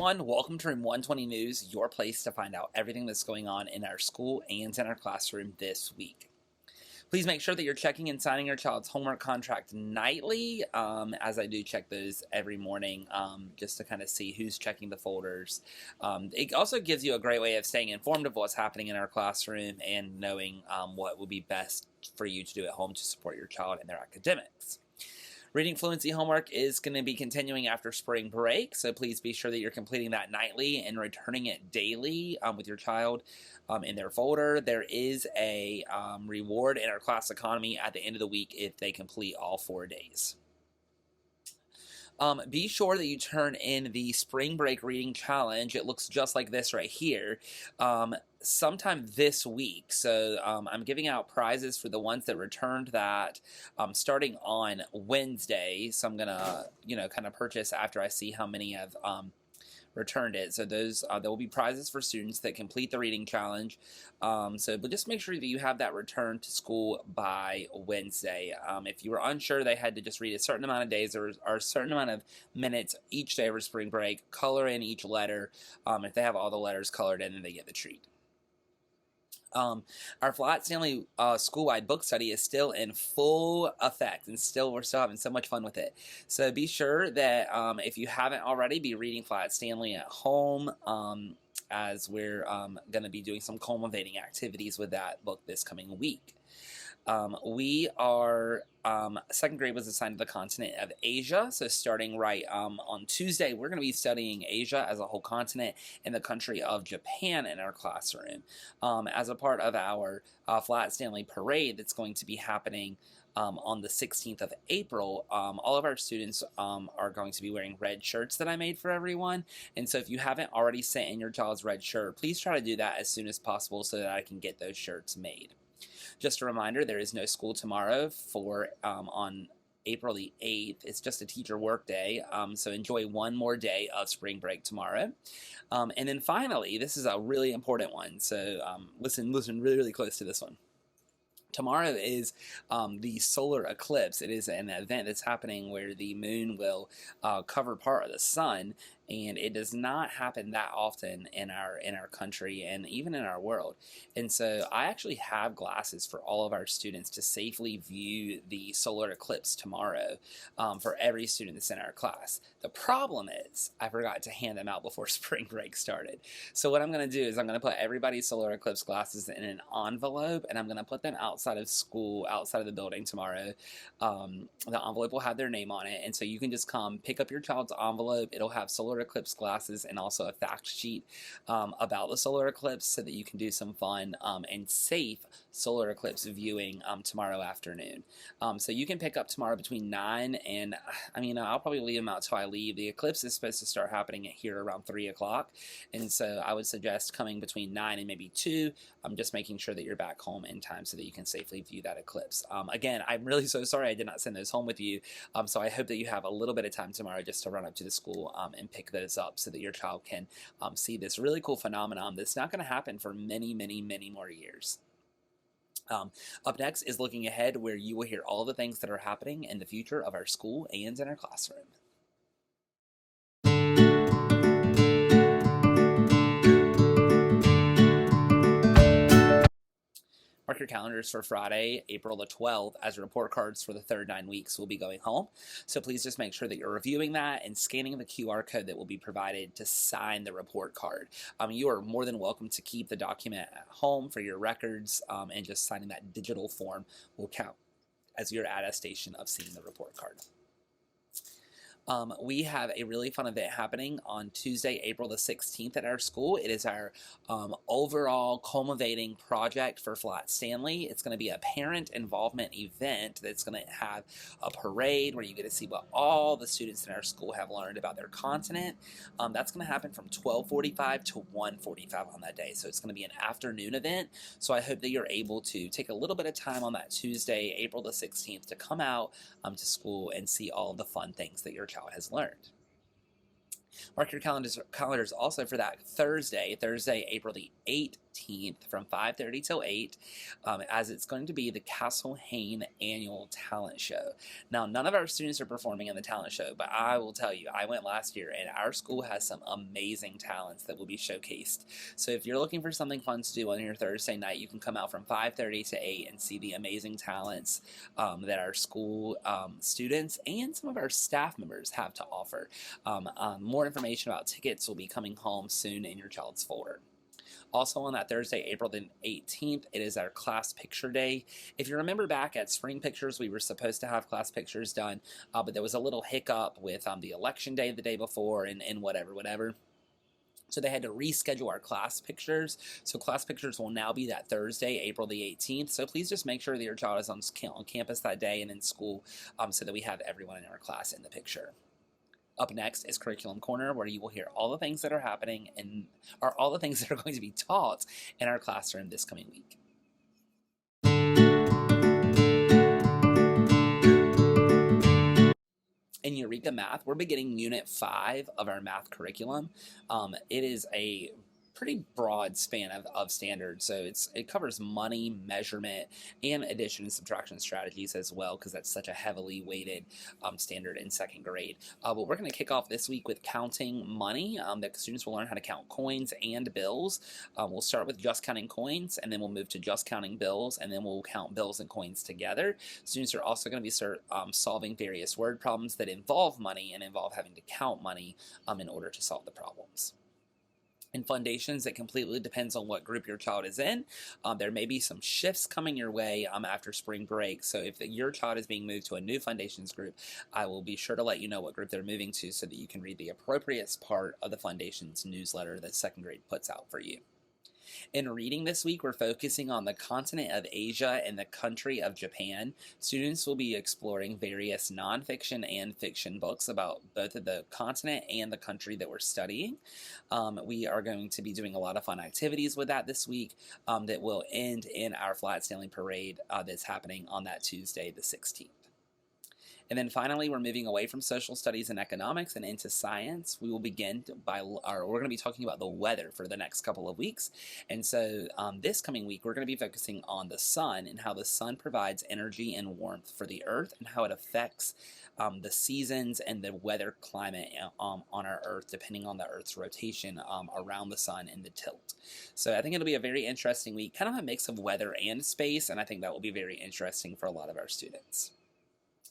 everyone, welcome to Room 120 News, your place to find out everything that's going on in our school and in our classroom this week. Please make sure that you're checking and signing your child's homework contract nightly, as I do check those every morning, just to kind of see who's checking the folders. It also gives you a great way of staying informed of what's happening in our classroom and knowing what would be best for you to do at home to support your child in their academics. Reading fluency homework is going to be continuing after spring break, so please be sure that you're completing that nightly and returning it daily with your child in their folder. There is a reward in our class economy at the end of the week if they complete all 4 days. Be sure that you turn in the spring break reading challenge. It looks just like this right here. Sometime this week. So I'm giving out prizes for the ones that returned that starting on Wednesday. So I'm gonna, kind of purchase after I see how many have returned it. So those there will be prizes for students that complete the reading challenge. But just make sure that you have that returned to school by Wednesday. If you were unsure, they had to just read a certain amount of days or a certain amount of minutes each day over spring break, color in each letter. If they have all the letters colored in, then they get the treat. Our Flat Stanley school-wide book study is still in full effect, and we're still having so much fun with it. So be sure that if you haven't already, be reading Flat Stanley at home, as we're going to be doing some culminating activities with that book this coming week. Second grade was assigned to the continent of Asia, so starting right on Tuesday, we're going to be studying Asia as a whole continent and the country of Japan in our classroom. As a part of our Flat Stanley Parade that's going to be happening on the 16th of April, all of our students are going to be wearing red shirts that I made for everyone. And so if you haven't already sent in your child's red shirt, please try to do that as soon as possible so that I can get those shirts made. Just a reminder, there is no school tomorrow on April the 8th. It's just a teacher work day, so enjoy one more day of spring break tomorrow. And then finally, this is a really important one, so listen really, really close to this one. Tomorrow is the solar eclipse. It is an event that's happening where the moon will cover part of the sun, and it does not happen that often in our country and even in our world. And so I actually have glasses for all of our students to safely view the solar eclipse tomorrow for every student that's in our class. The problem is I forgot to hand them out before spring break started. So what I'm going to do is I'm going to put everybody's solar eclipse glasses in an envelope, and I'm going to put them outside of school, outside of the building tomorrow. The envelope will have their name on it, and so you can just come pick up your child's envelope. It'll have solar eclipse glasses and also a fact sheet about the solar eclipse so that you can do some fun and safe solar eclipse viewing tomorrow afternoon. So you can pick up tomorrow between 9 and, I'll probably leave them out till I leave. The eclipse is supposed to start happening here around 3 o'clock, and so I would suggest coming between 9 and maybe 2. Just making sure that you're back home in time so that you can safely view that eclipse. Again, I'm really so sorry I did not send those home with you, so I hope that you have a little bit of time tomorrow just to run up to the school and pick those up so that your child can see this really cool phenomenon that's not going to happen for many, many, many more years. Up next is looking ahead, where you will hear all the things that are happening in the future of our school and in our classroom. Mark your calendars for Friday, April the 12th, as report cards for the third 9 weeks will be going home. So please just make sure that you're reviewing that and scanning the QR code that will be provided to sign the report card. You are more than welcome to keep the document at home for your records, and just signing that digital form will count as your attestation of seeing the report card. We have a really fun event happening on Tuesday, April the 16th at our school. It is our overall culminating project for Flat Stanley. It's going to be a parent involvement event that's going to have a parade where you get to see what all the students in our school have learned about their continent. That's going to happen from 12:45 to 1:45 on that day. So it's going to be an afternoon event. So I hope that you're able to take a little bit of time on that Tuesday, April the 16th, to come out to school and see all the fun things that your child has learned. Mark your calendars also for that Thursday, April the 18th 18th from 5:30 till 8, as it's going to be the Castle Hayne Annual Talent Show. Now, none of our students are performing in the talent show, but I will tell you, I went last year, and our school has some amazing talents that will be showcased. So if you're looking for something fun to do on your Thursday night, you can come out from 5:30 to 8 and see the amazing talents that our school students and some of our staff members have to offer. More information about tickets will be coming home soon in your child's folder. Also on that Thursday, April the 18th, it is our class picture day. If you remember back at spring pictures, we were supposed to have class pictures done, but there was a little hiccup with the election day the day before and whatever. So they had to reschedule our class pictures. So class pictures will now be that Thursday, April the 18th. So please just make sure that your child is on campus that day and in school, so that we have everyone in our class in the picture. Up next is Curriculum Corner, where you will hear all the things that are happening or all the things that are going to be taught in our classroom this coming week. In Eureka Math, we're beginning Unit 5 of our math curriculum. It is a pretty broad span of standards. So it covers money, measurement, and addition and subtraction strategies as well, because that's such a heavily weighted standard in second grade. But we're going to kick off this week with counting money. The students will learn how to count coins and bills. We'll start with just counting coins, and then we'll move to just counting bills, and then we'll count bills and coins together. Students are also going to be solving various word problems that involve money and involve having to count money in order to solve the problems. In Foundations, it completely depends on what group your child is in. There may be some shifts coming your way after spring break. So if your child is being moved to a new Foundations group, I will be sure to let you know what group they're moving to so that you can read the appropriate part of the Foundations newsletter that second grade puts out for you. In reading this week, we're focusing on the continent of Asia and the country of Japan. Students will be exploring various nonfiction and fiction books about both of the continent and the country that we're studying. We are going to be doing a lot of fun activities with that this week that will end in our flat sailing parade that's happening on that Tuesday, the 16th. And then finally, we're moving away from social studies and economics and into science. We will begin we're going to be talking about the weather for the next couple of weeks. And so this coming week, we're going to be focusing on the sun and how the sun provides energy and warmth for the earth and how it affects the seasons and the weather climate on our earth, depending on the earth's rotation around the sun and the tilt. So I think it'll be a very interesting week, kind of a mix of weather and space, and I think that will be very interesting for a lot of our students.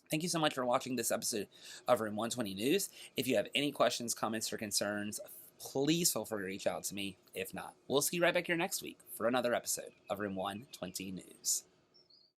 Thank you so much for watching this episode of Room 120 News. If you have any questions, comments, or concerns, please feel free to reach out to me. If not, we'll see you right back here next week for another episode of Room 120 News.